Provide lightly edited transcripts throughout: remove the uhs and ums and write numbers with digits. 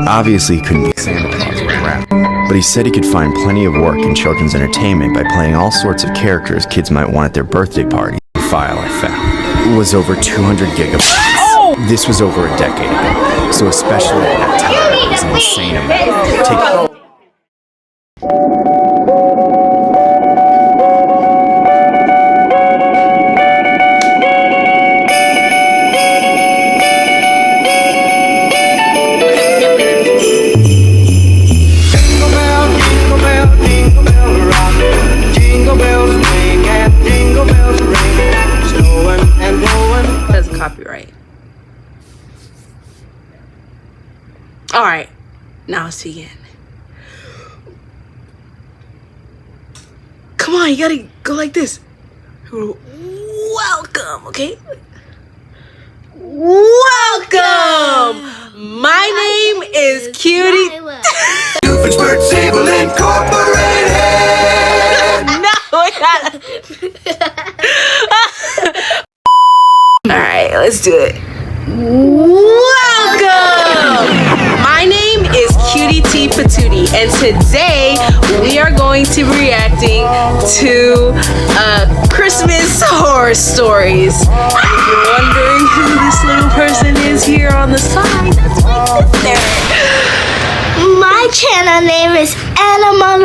Obviously, he couldn't be Santa Claus or a rapper, but he said he could find plenty of work in children's entertainment by playing all sorts of characters kids might want at their birthday parties. The file I found was over 200 gigabytes. Oh! This was over a decade ago, so especially at that time, it was an insane amount. Copyright. All right, now let's begin. Come on, you gotta go like this. Welcome, okay? Welcome. My name is Cutie. Doofenshmirtz Sable Incorporated. No, we gotta. All right, let's do it. Welcome! My name is Cutie T Patootie, and today we are going to be reacting to Christmas horror stories. If you're wondering who this little person is here on the side, that's my sister. My channel name is Animal.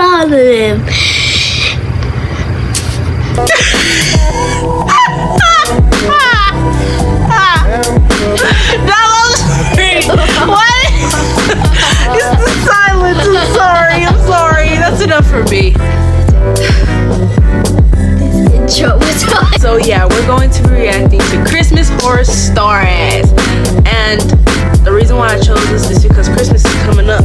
What? It's the silence. I'm sorry. That's enough for me. So yeah, we're going to be reacting to Christmas horror stories. And the reason why I chose this is because Christmas is coming up.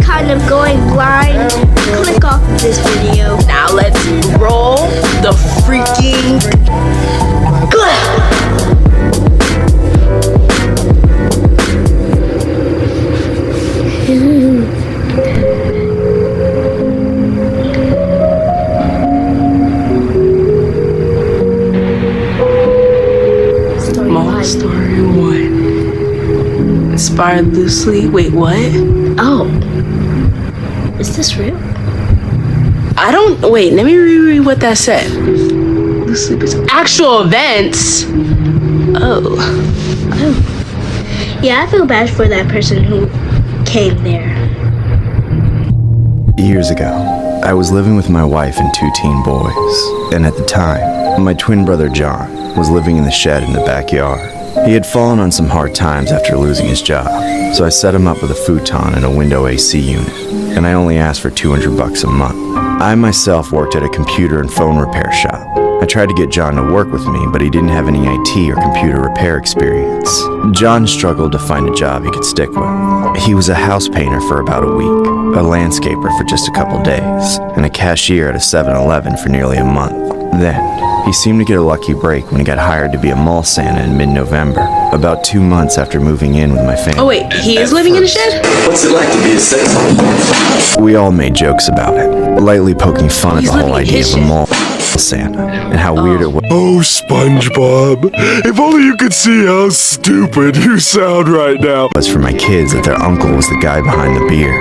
Kind of going blind, click off of this video. Now let's roll the freaking Story 1. Inspired loosely. Wait, what? Oh. Is this real? I don't. Wait, let me reread what that said. Loosely based on actual events. Oh. Yeah, I feel bad for that person who came there. Years ago, I was living with my wife and 2 teen boys, and at the time, my twin brother John was living in the shed in the backyard. He had fallen on some hard times after losing his job, so I set him up with a futon and a window AC unit, and I only asked for $200 a month. I myself worked at a computer and phone repair shop. I tried to get John to work with me, but he didn't have any IT or computer repair experience. John struggled to find a job he could stick with. He was a house painter for about a week, a landscaper for just a couple days, and a cashier at a 7-Eleven for nearly a month. Then, he seemed to get a lucky break when he got hired to be a mall Santa in mid-November, about 2 months after moving in with my family. Oh wait, he is living in a shed? What's it like to be a Santa? We all made jokes about it, lightly poking fun at the whole idea of a mall Santa, and how weird it was. Oh, SpongeBob, if only you could see how stupid you sound right now. Was for my kids that their uncle was the guy behind the beer.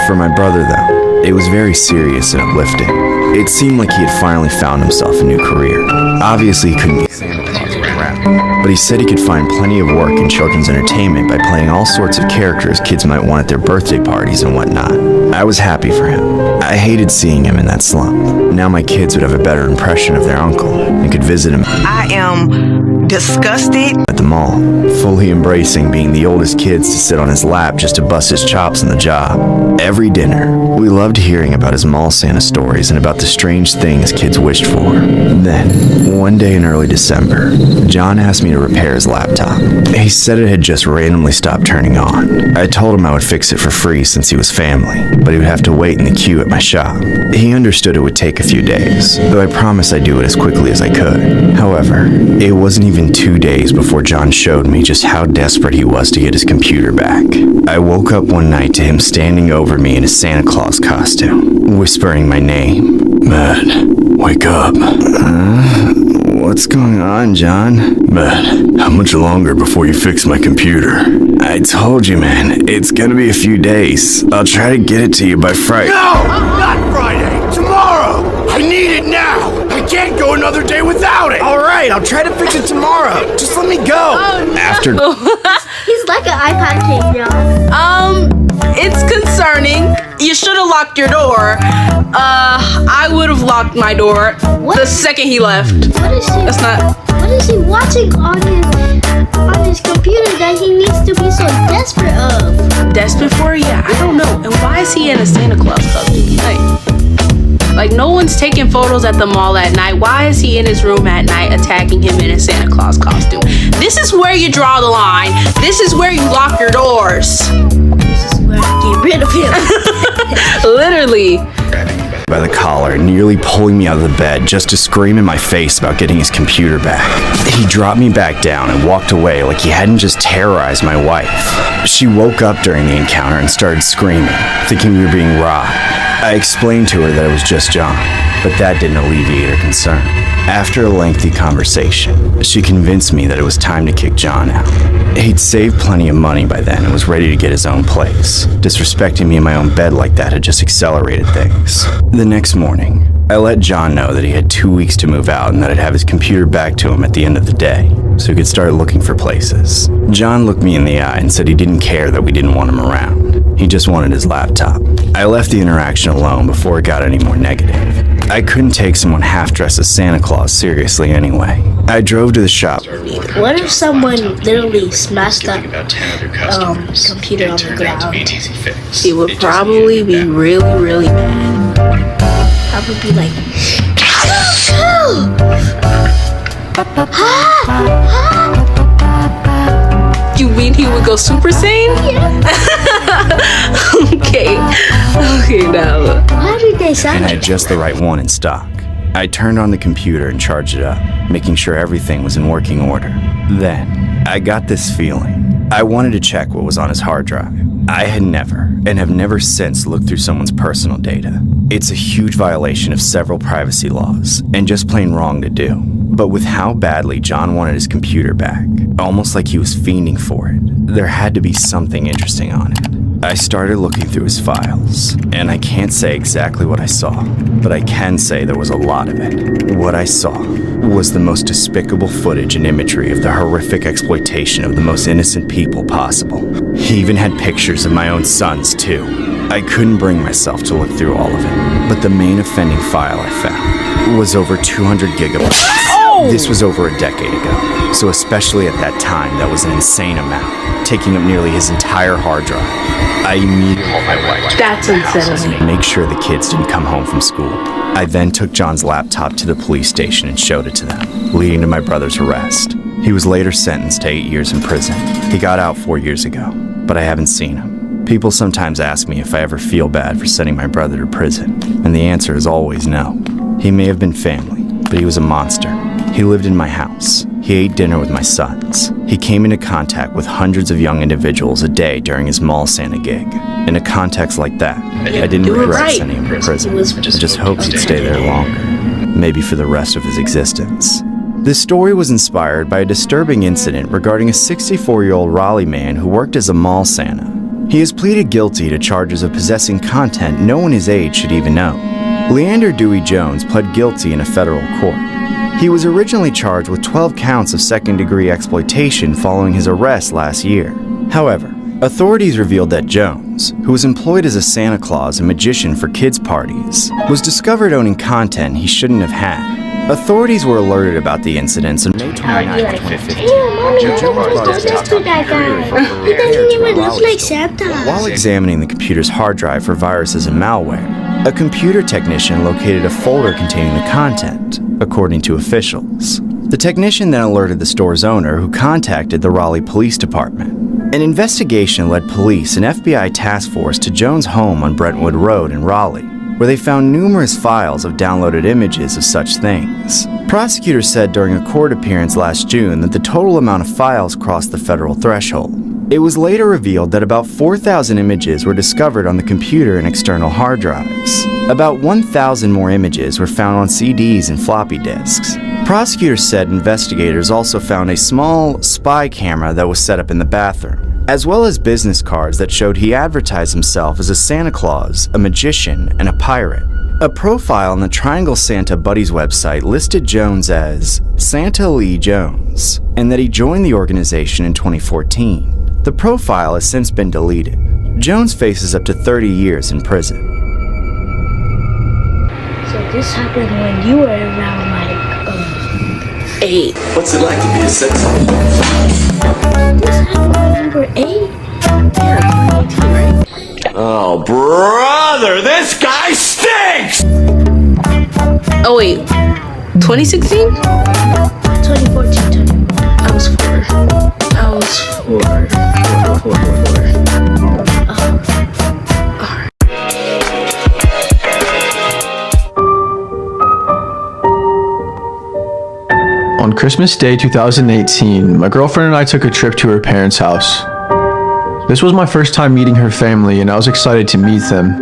For my brother, though, it was very serious and uplifting. It seemed like he had finally found himself a new career. Obviously, he couldn't be Santa Claus or a rapper, but he said he could find plenty of work in children's entertainment by playing all sorts of characters kids might want at their birthday parties and whatnot. I was happy for him. I hated seeing him in that slump. Now my kids would have a better impression of their uncle and could visit him. I am disgusted. At the mall, fully embracing being the oldest kids to sit on his lap just to bust his chops on the job. Every dinner, we loved hearing about his mall Santa stories and about the strange things kids wished for. Then, one day in early December, John asked me to repair his laptop. He said it had just randomly stopped turning on. I told him I would fix it for free since he was family, but he would have to wait in the queue at my shop. He understood it would take a few days, though I promised I'd do it as quickly as I could. However, it wasn't even 2 days before John showed me just how desperate he was to get his computer back. I woke up one night to him standing over me in a Santa Claus costume, whispering my name. Matt, wake up. What's going on, John? Matt, how much longer before you fix my computer? I told you, man, it's gonna be a few days. I'll try to get it to you by Friday. No! Not Friday! Tomorrow! I need it now! I can't go another day without it! Alright, I'll try to fix it tomorrow. Just let me go. Oh, no. After He's like an iPad king, y'all. It's concerning. You should have locked your door. I would have locked my door the second he left. What is he? That's not. What is he watching on his computer that he needs to be so desperate of? Desperate for? Yeah, I don't know. And why is he in a Santa Claus costume tonight? Like, no one's taking photos at the mall at night. Why is he in his room at night attacking him in a Santa Claus costume? This is where you draw the line. This is where you lock your doors. This is where I get rid of him. Literally. by the collar, nearly pulling me out of the bed just to scream in my face about getting his computer back. He dropped me back down and walked away like he hadn't just terrorized my wife. She woke up during the encounter and started screaming, thinking we were being robbed. I explained to her that it was just John, but that didn't alleviate her concern. After a lengthy conversation, she convinced me that it was time to kick John out. He'd saved plenty of money by then and was ready to get his own place. Disrespecting me in my own bed like that had just accelerated things. The next morning, I let John know that he had 2 weeks to move out and that I'd have his computer back to him at the end of the day, so he could start looking for places. John looked me in the eye and said he didn't care that we didn't want him around. He just wanted his laptop. I left the interaction alone before it got any more negative. I couldn't take someone half-dressed as Santa Claus seriously anyway. I drove to the shop. What if someone literally smashed that computer on the ground? He would probably be really, really mad. I would be like, You mean he would go Super Saiyan? Okay. Okay, now. why did they And sound I like had just the right one in stock. I turned on the computer and charged it up, making sure everything was in working order. Then, I got this feeling. I wanted to check what was on his hard drive. I had never, and have never since, looked through someone's personal data. It's a huge violation of several privacy laws, and just plain wrong to do. But with how badly John wanted his computer back, almost like he was fiending for it, there had to be something interesting on it. I started looking through his files, and I can't say exactly what I saw, but I can say there was a lot of it. What I saw was the most despicable footage and imagery of the horrific exploitation of the most innocent people possible. He even had pictures of my own sons, too. I couldn't bring myself to look through all of it, but the main offending file I found was over 200 gigabytes. This was over a decade ago, so especially at that time, that was an insane amount, taking up nearly his entire hard drive. I immediately called my wife. That's unsettling. To make sure the kids didn't come home from school. I then took John's laptop to the police station and showed it to them, leading to my brother's arrest. He was later sentenced to 8 years in prison. He got out 4 years ago, but I haven't seen him. People sometimes ask me if I ever feel bad for sending my brother to prison, and the answer is always no. He may have been family, but he was a monster. He lived in my house. He ate dinner with my sons. He came into contact with hundreds of young individuals a day during his mall Santa gig. In a context like that, I didn't You were regret right. sending him to prison. I just hoped he'd stay there longer, maybe for the rest of his existence. This story was inspired by a disturbing incident regarding a 64-year-old Raleigh man who worked as a mall Santa. He has pleaded guilty to charges of possessing content no one his age should even know. Leander Dewey Jones pled guilty in a federal court. He was originally charged with 12 counts of second-degree exploitation following his arrest last year. However, authorities revealed that Jones, who was employed as a Santa Claus and magician for kids' parties, was discovered owning content he shouldn't have had. Authorities were alerted about the incidents on May 29, 2015. Mommy, Jones brought his don't do that guy. He doesn't even look like Santa. While examining the computer's hard drive for viruses and malware, a computer technician located a folder containing the content, according to officials. The technician then alerted the store's owner, who contacted the Raleigh Police Department. An investigation led police and FBI task force to Jones' home on Brentwood Road in Raleigh, where they found numerous files of downloaded images of such things. Prosecutors said during a court appearance last June that the total amount of files crossed the federal threshold. It was later revealed that about 4,000 images were discovered on the computer and external hard drives. About 1,000 more images were found on CDs and floppy disks. Prosecutors said investigators also found a small spy camera that was set up in the bathroom, as well as business cards that showed he advertised himself as a Santa Claus, a magician, and a pirate. A profile on the Triangle Santa Buddies website listed Jones as Santa Lee Jones, and that he joined the organization in 2014. The profile has since been deleted. Jones faces up to 30 years in prison. So this happened when you were around like 8. What's it like to be a sex offender? this happened when you were 8? Yeah, 2018, right? Oh, brother, this guy stinks! Oh wait, 2016? 2014. I was 4. I was 4. On Christmas Day 2018, my girlfriend and I took a trip to her parents' house. This was my first time meeting her family, and I was excited to meet them.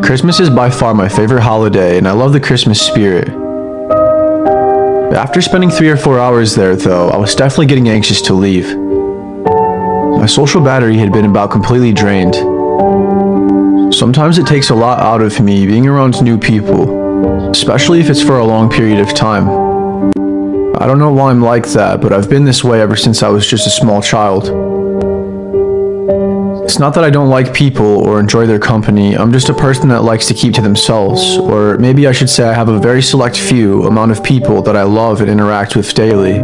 Christmas is by far my favorite holiday, and I love the Christmas spirit. After spending 3 or 4 hours there, though, I was definitely getting anxious to leave. My social battery had been about completely drained. Sometimes it takes a lot out of me being around new people, especially if it's for a long period of time. I don't know why I'm like that, but I've been this way ever since I was just a small child. It's not that I don't like people or enjoy their company, I'm just a person that likes to keep to themselves, or maybe I should say I have a very select few amount of people that I love and interact with daily.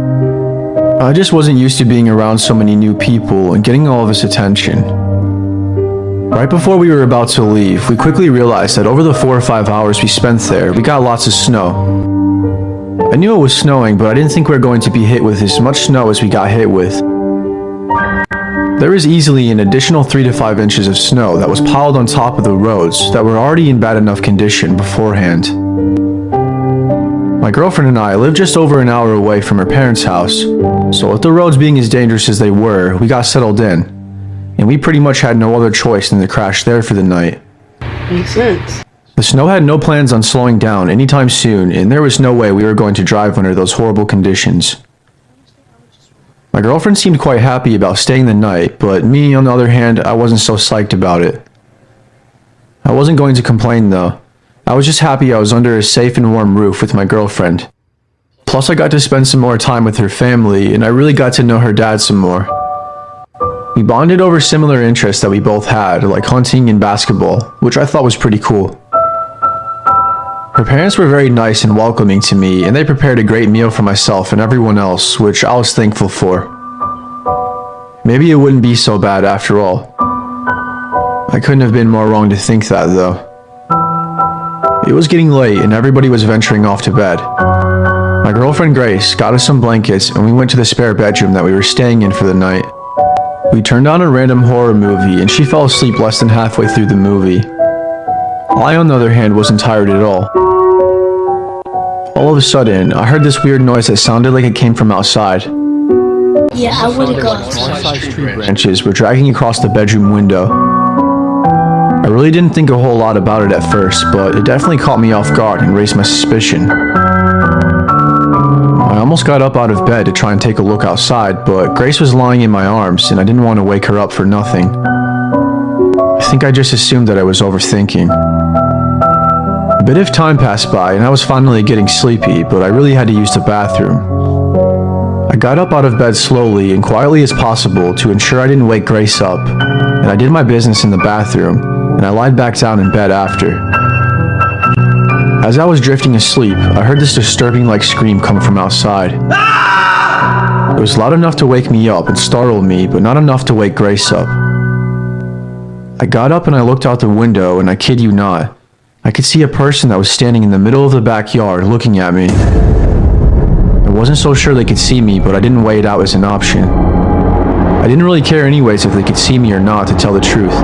I just wasn't used to being around so many new people and getting all of this attention. Right before we were about to leave, we quickly realized that over the 4 or 5 hours we spent there, we got lots of snow. I knew it was snowing, but I didn't think we were going to be hit with as much snow as we got hit with. There was easily an additional 3 to 5 inches of snow that was piled on top of the roads that were already in bad enough condition beforehand. My girlfriend and I lived just over an hour away from her parents' house, so with the roads being as dangerous as they were, we got settled in, and we pretty much had no other choice than to crash there for the night. Makes sense. The snow had no plans on slowing down anytime soon, and there was no way we were going to drive under those horrible conditions. My girlfriend seemed quite happy about staying the night, but me, on the other hand, I wasn't so psyched about it. I wasn't going to complain though. I was just happy I was under a safe and warm roof with my girlfriend. Plus I got to spend some more time with her family, and I really got to know her dad some more. We bonded over similar interests that we both had, like hunting and basketball, which I thought was pretty cool. Her parents were very nice and welcoming to me, and they prepared a great meal for myself and everyone else, which I was thankful for. Maybe it wouldn't be so bad after all. I couldn't have been more wrong to think that, though. It was getting late, and everybody was venturing off to bed. My girlfriend Grace got us some blankets, and we went to the spare bedroom that we were staying in for the night. We turned on a random horror movie, and she fell asleep less than halfway through the movie. I, on the other hand, wasn't tired at all. All of a sudden, I heard this weird noise that sounded like it came from outside. Yeah, I would've gone. Small-sized tree branches were dragging across the bedroom window. I really didn't think a whole lot about it at first, but it definitely caught me off guard and raised my suspicion. I almost got up out of bed to try and take a look outside, but Grace was lying in my arms and I didn't want to wake her up for nothing. I think I just assumed that I was overthinking. A bit of time passed by and I was finally getting sleepy, but I really had to use the bathroom. I got up out of bed slowly and quietly as possible to ensure I didn't wake Grace up, and I did my business in the bathroom, and I lied back down in bed after. As I was drifting asleep, I heard this disturbing scream come from outside. It was loud enough to wake me up and startle me, but not enough to wake Grace up. I got up and I looked out the window, and I kid you not, I could see a person that was standing in the middle of the backyard looking at me. I wasn't so sure they could see me, but I didn't weigh it out as an option. I didn't really care anyways if they could see me or not, to tell the truth.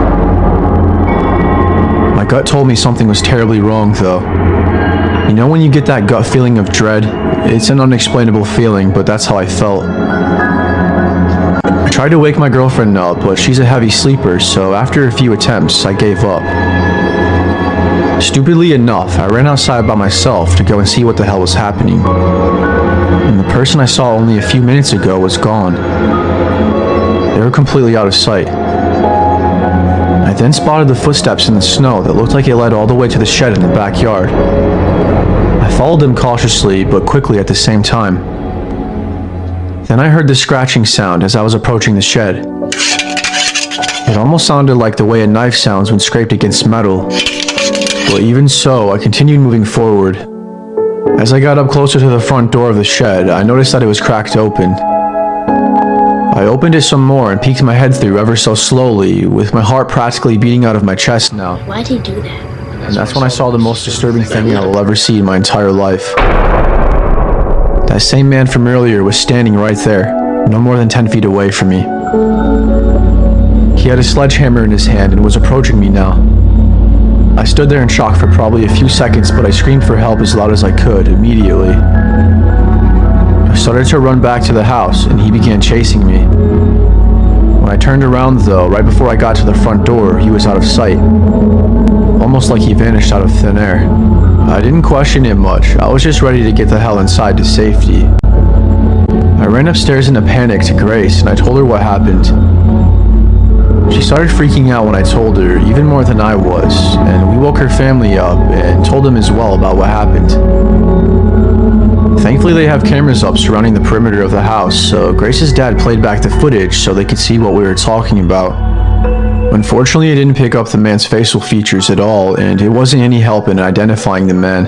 My gut told me something was terribly wrong, though. You know when you get that gut feeling of dread? It's an unexplainable feeling, but that's how I felt. I tried to wake my girlfriend up, but she's a heavy sleeper, so after a few attempts, I gave up. Stupidly enough, I ran outside by myself to go and see what the hell was happening. And the person I saw only a few minutes ago was gone. They were completely out of sight. I then spotted the footsteps in the snow that looked like it led all the way to the shed in the backyard. I followed them cautiously, but quickly at the same time. Then I heard the scratching sound as I was approaching the shed. It almost sounded like the way a knife sounds when scraped against metal. But even so, I continued moving forward. As I got up closer to the front door of the shed, I noticed that it was cracked open. I opened it some more and peeked my head through ever so slowly, with my heart practically beating out of my chest now. Why'd he do that? And that's when I saw the most disturbing thing I will ever see in my entire life. That same man from earlier was standing right there, no more than 10 feet away from me. He had a sledgehammer in his hand and was approaching me now. I stood there in shock for probably a few seconds, but I screamed for help as loud as I could immediately. I started to run back to the house, and he began chasing me. When I turned around, though, right before I got to the front door, he was out of sight. Almost like he vanished out of thin air. I didn't question it much. I was just ready to get the hell inside to safety. I ran upstairs in a panic to Grace, and I told her what happened. She started freaking out when I told her, even more than I was, and we woke her family up and told them as well about what happened. Thankfully, they have cameras up surrounding the perimeter of the house, so Grace's dad played back the footage so they could see what we were talking about. Unfortunately, it didn't pick up the man's facial features at all, and it wasn't any help in identifying the man.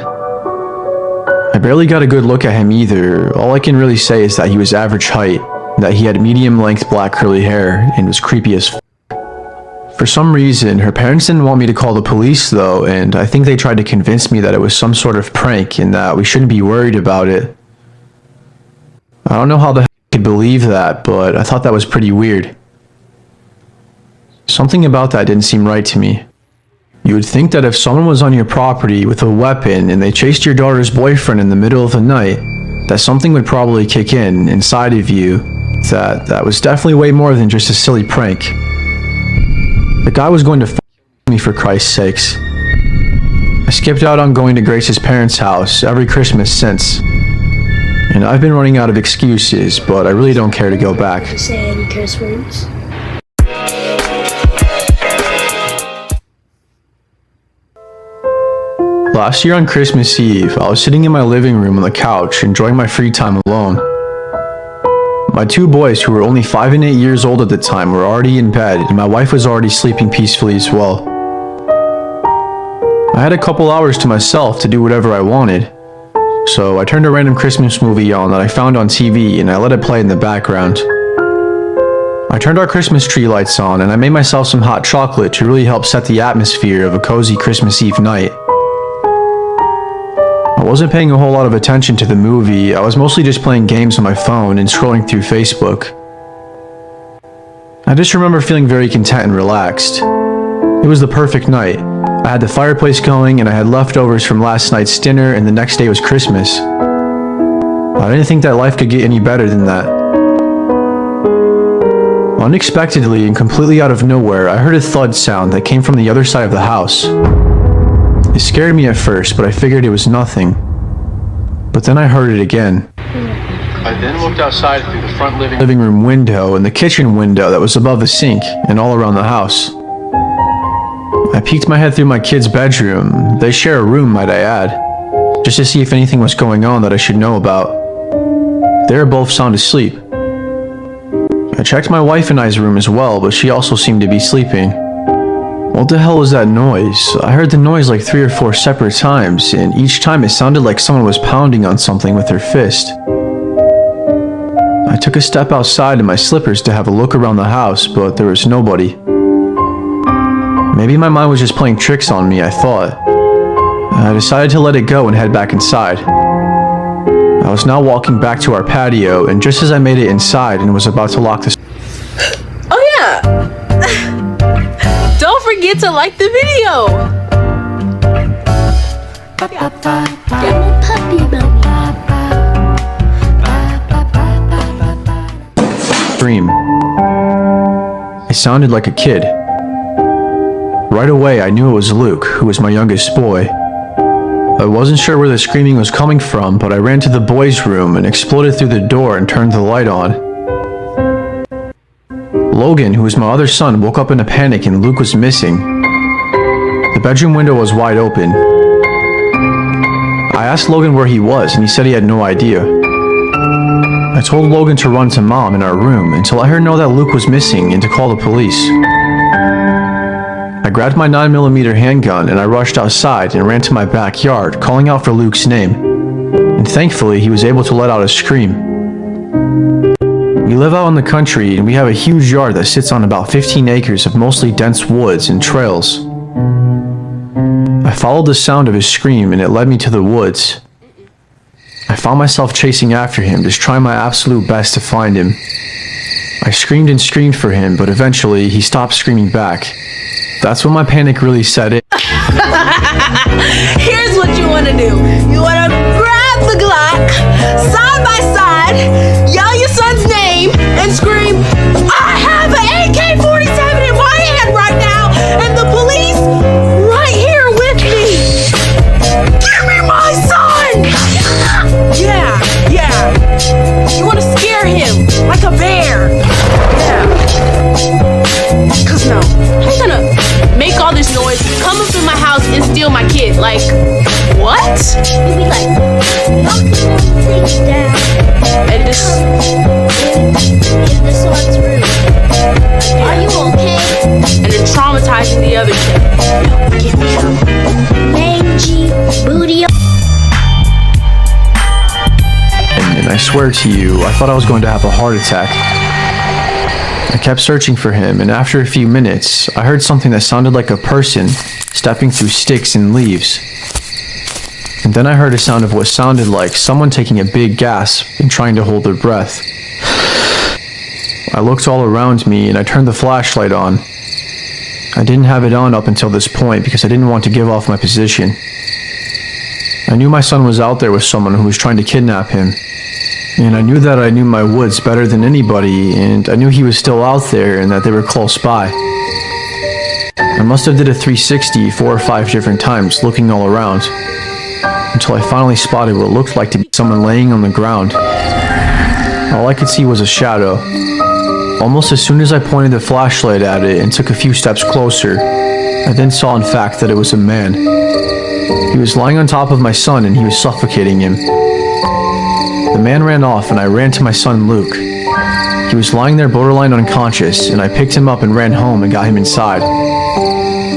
I barely got a good look at him either. All I can really say is that he was average height, that he had medium-length black curly hair, and was creepy as f***. For some reason, her parents didn't want me to call the police though, and I think they tried to convince me that it was some sort of prank and that we shouldn't be worried about it. I don't know how the heck I could believe that, but I thought that was pretty weird. Something about that didn't seem right to me. You would think that if someone was on your property with a weapon and they chased your daughter's boyfriend in the middle of the night, that something would probably kick in inside of you, that was definitely way more than just a silly prank. The guy was going to f*** me for Christ's sakes. I skipped out on going to Grace's parents' house every Christmas since. And I've been running out of excuses, but I really don't care to go back. Say any curse words? Last year on Christmas Eve, I was sitting in my living room on the couch, enjoying my free time alone. My two boys, who were only 5 and 8 years old at the time, were already in bed, and my wife was already sleeping peacefully as well. I had a couple hours to myself to do whatever I wanted, so I turned a random Christmas movie on that I found on TV, and I let it play in the background. I turned our Christmas tree lights on, and I made myself some hot chocolate to really help set the atmosphere of a cozy Christmas Eve night. I wasn't paying a whole lot of attention to the movie. I was mostly just playing games on my phone and scrolling through Facebook. I just remember feeling very content and relaxed. It was the perfect night. I had the fireplace going and I had leftovers from last night's dinner, and the next day was Christmas. I didn't think that life could get any better than that. Unexpectedly and completely out of nowhere, I heard a thud sound that came from the other side of the house. It scared me at first, but I figured it was nothing. But then I heard it again. I then looked outside through the front living room window and the kitchen window that was above the sink and all around the house. I peeked my head through my kids' bedroom. They share a room, might I add, just to see if anything was going on that I should know about. They were both sound asleep. I checked my wife and I's room as well, but she also seemed to be sleeping. What the hell was that noise? I heard the noise like 3 or 4 separate times, and each time it sounded like someone was pounding on something with their fist. I took a step outside in my slippers to have a look around the house, but there was nobody. Maybe my mind was just playing tricks on me, I thought. I decided to let it go and head back inside. I was now walking back to our patio, and just as I made it inside and was about to lock the... Oh yeah! Don't forget to like the video! I'm a puppy bunny. Scream. It sounded like a kid. Right away, I knew it was Luke, who was my youngest boy. I wasn't sure where the screaming was coming from, but I ran to the boys' room and exploded through the door and turned the light on. Logan, who was my other son, woke up in a panic and Luke was missing. The bedroom window was wide open. I asked Logan where he was, and he said he had no idea. I told Logan to run to Mom in our room and to let her know that Luke was missing and to call the police. I grabbed my 9mm handgun and I rushed outside and ran to my backyard, calling out for Luke's name. And thankfully, he was able to let out a scream. We live out in the country and we have a huge yard that sits on about 15 acres of mostly dense woods and trails. I followed the sound of his scream and it led me to the woods. I found myself chasing after him, just trying my absolute best to find him. I screamed and screamed for him, but eventually he stopped screaming back. That's when my panic really set in. Here's what you want to do. You want to grab the Glock, side by side, yell your son's name, and scream, I have an AK-47 in my hand right now, and the police right here with me. Give me my son! Yeah. You want to scare him like a bear. Yeah. Cause no, I'm gonna make all this noise, come up in my house and steal my kid. Like, what? You'd be like, knocking things down. And just In the son's room. Are you okay? and then traumatizing the other kid. No, get me out. Mangy booty. And I swear to you, I thought I was going to have a heart attack. I kept searching for him, and after a few minutes, I heard something that sounded like a person stepping through sticks and leaves. And then I heard a sound of what sounded like someone taking a big gasp and trying to hold their breath. I looked all around me and I turned the flashlight on. I didn't have it on up until this point because I didn't want to give off my position. I knew my son was out there with someone who was trying to kidnap him. And I knew that I knew my woods better than anybody, and I knew he was still out there and that they were close by. I must have did a 360 4 or 5 different times, looking all around, until I finally spotted what looked like to be someone laying on the ground. All I could see was a shadow. Almost as soon as I pointed the flashlight at it and took a few steps closer, I then saw in fact that it was a man. He was lying on top of my son and he was suffocating him. The man ran off and I ran to my son Luke. He was lying there borderline unconscious and I picked him up and ran home and got him inside.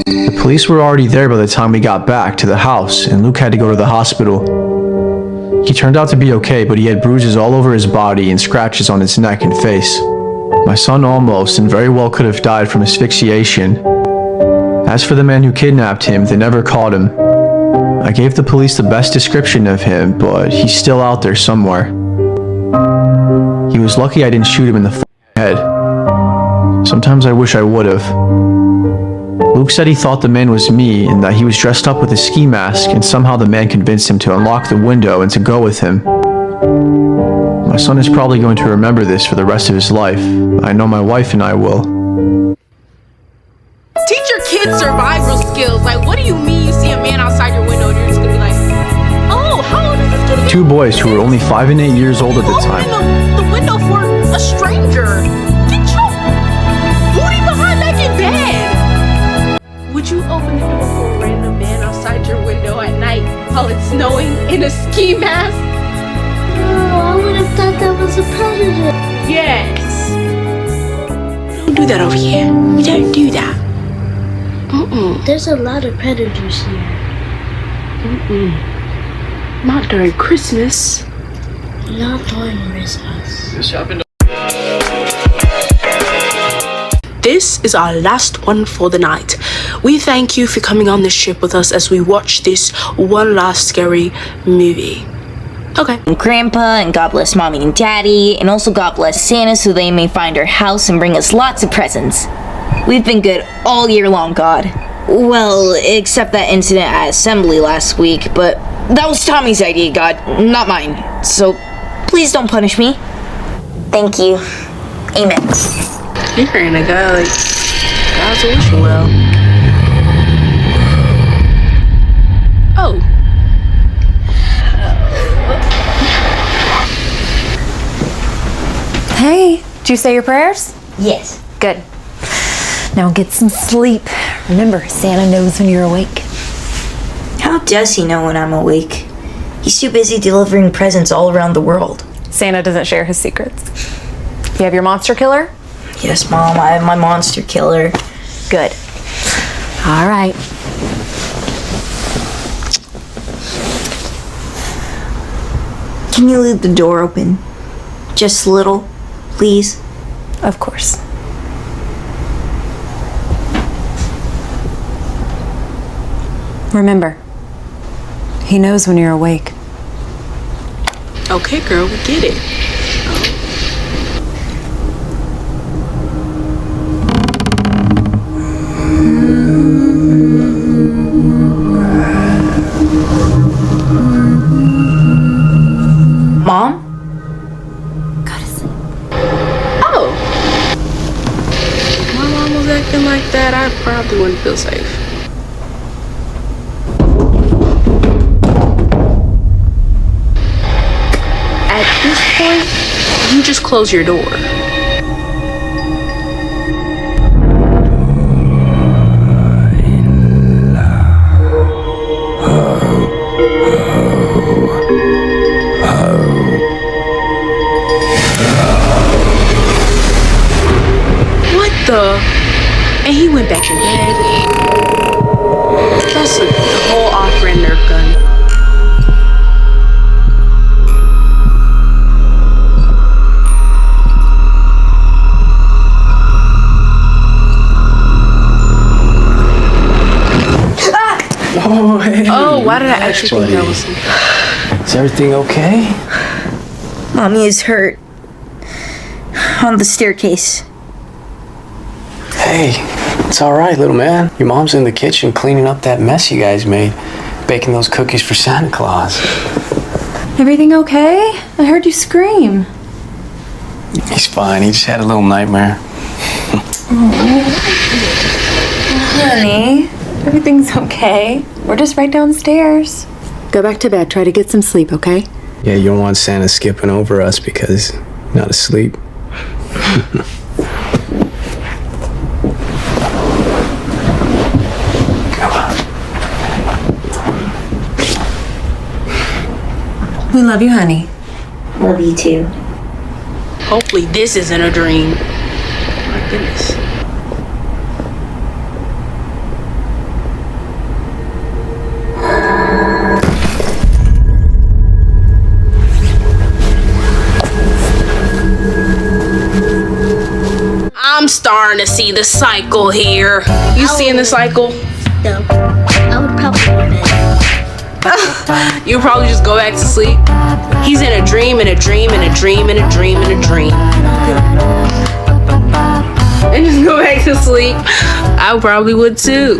The police were already there by the time we got back to the house and Luke had to go to the hospital. He turned out to be okay, but he had bruises all over his body and scratches on his neck and face. My son almost and very well could have died from asphyxiation. As for the man who kidnapped him, they never caught him. I gave the police the best description of him, but he's still out there somewhere. He was lucky I didn't shoot him in the head. Sometimes I wish I would've. Luke said he thought the man was me and that he was dressed up with a ski mask, and somehow the man convinced him to unlock the window and to go with him. My son is probably going to remember this for the rest of his life. I know my wife and I will. Teach your kids survival skills. Like, what do you mean you see a man outside your window and you're just gonna be like, oh, how old is this kid? 2 boys who were only 5 and 8 years old at the time. Open the window for a stranger. Get your booty behind back in bed. Would you open the door for a random man outside your window at night while it's snowing in a ski mask? Oh, I would have thought that was a predator. Yes. Don't do that over here. We don't do that. There's a lot of predators here. Not during Christmas. Not during Christmas. This is our last one for the night. We thank you for coming on this trip with us as we watch this one last scary movie. Okay. Grandpa, and God bless Mommy and Daddy, and also God bless Santa so they may find our house and bring us lots of presents. We've been good all year long, God. Well, except that incident at assembly last week, but that was Tommy's idea, God, not mine. So please don't punish me. Thank you. Amen. You're praying to God, like, God's wishing well. Oh. Hey, did you say your prayers? Yes. Good. Now get some sleep. Remember, Santa knows when you're awake. How does he know when I'm awake? He's too busy delivering presents all around the world. Santa doesn't share his secrets. You have your monster killer? Yes, Mom, I have my monster killer. Good. All right. Can you leave the door open? Just a little, please? Of course. Remember, he knows when you're awake. Okay, girl, we get it. Mom? Oh. If my mom was acting like that, I probably wouldn't feel safe. At this point, you just close your door. What the? And he went back in bed. That's the whole offering Nerf gun. Oh, hey. Oh, why did I actually think that was him? Is everything okay? Mommy is hurt. On the staircase. Hey, it's alright, little man. Your mom's in the kitchen cleaning up that mess you guys made, baking those cookies for Santa Claus. Everything okay? I heard you scream. He's fine. He just had a little nightmare. Honey, everything's okay. We're just right downstairs. Go back to bed. Try to get some sleep, okay? Yeah, you don't want Santa skipping over us because you're not asleep. Come on. We love you, honey. Love you too. Hopefully this isn't a dream. My goodness. I'm starting to see the cycle here. You seeing the cycle? No. I would probably go to bed. You probably just go back to sleep. He's in a dream and a dream and a dream and a dream and a dream. And just go back to sleep. I probably would too.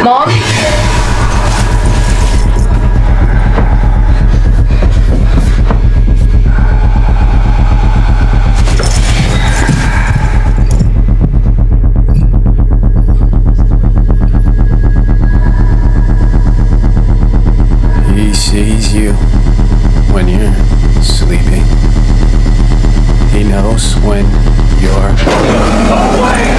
Mom? He sees you when you're sleeping. He knows when you're awake.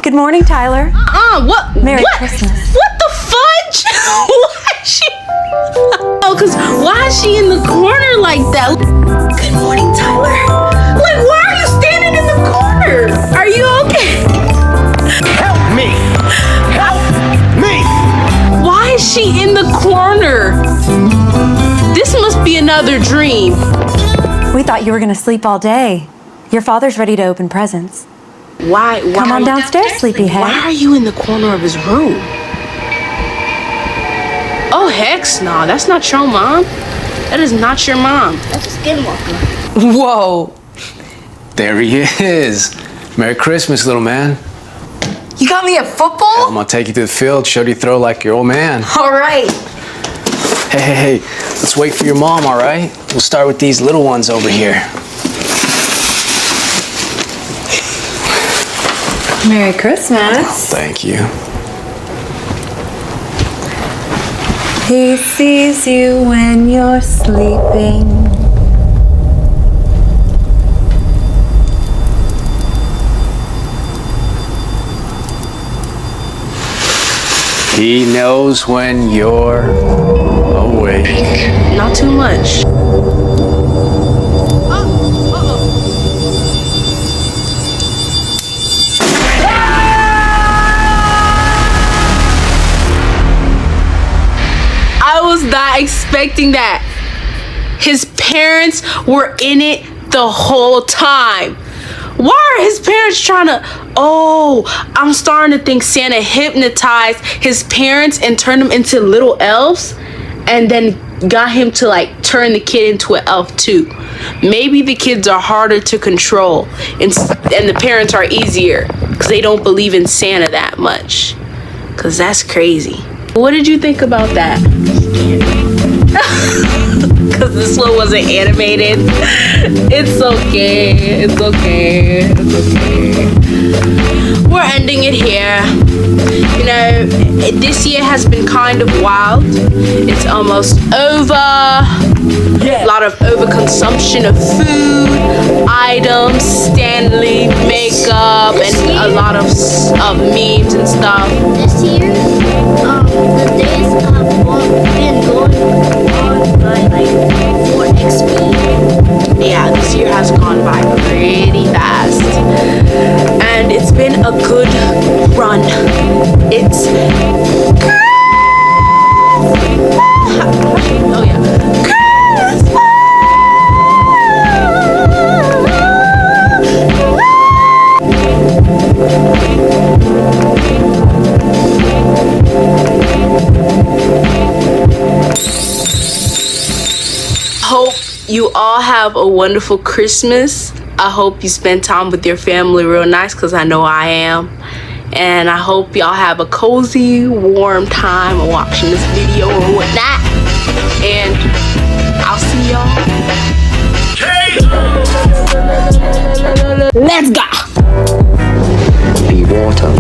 Good morning, Tyler. What? Merry what? Christmas. What the fudge? Why is she? Oh, cause why is she in the corner like that? Good morning, Tyler. Like, why are you standing in the corner? Are you okay? Help me! Help me! Why is she in the corner? This must be another dream. We thought you were gonna sleep all day. Your father's ready to open presents. Why? Come on downstairs, sleepyhead. Why are you in the corner of his room? Oh, heck no. That's not your mom. That is not your mom. That's a skinwalker. Whoa. There he is. Merry Christmas, little man. You got me at football? I'm gonna take you to the field, show you throw like your old man. All right. Hey, let's wait for your mom, all right? We'll start with these little ones over here. Merry Christmas. Thank you. He sees you when you're sleeping. He knows when you're awake. Not too much. I was not expecting that. His parents were in it the whole time. Why are his parents trying to... Oh, I'm starting to think Santa hypnotized his parents and turned them into little elves and then got him to like turn the kid into an elf too. Maybe the kids are harder to control and the parents are easier because they don't believe in Santa that much. Because that's crazy. What did you think about that? Because this one wasn't animated. It's okay. It's okay. It's okay. We're ending it here. You know, this year has been kind of wild. It's almost over. A lot of overconsumption of food, items, Stanley, makeup, and a lot of memes and stuff. This year, the days have been going on by like 4x speed. Yeah, this year has gone by pretty fast. And it's been a good run. It's... Oh yeah. Hope you all have a wonderful Christmas. I hope you spend time with your family real nice because I know I am. And I hope y'all have a cozy, warm time watching this video or whatnot. And I'll see y'all. Let's go. Be water.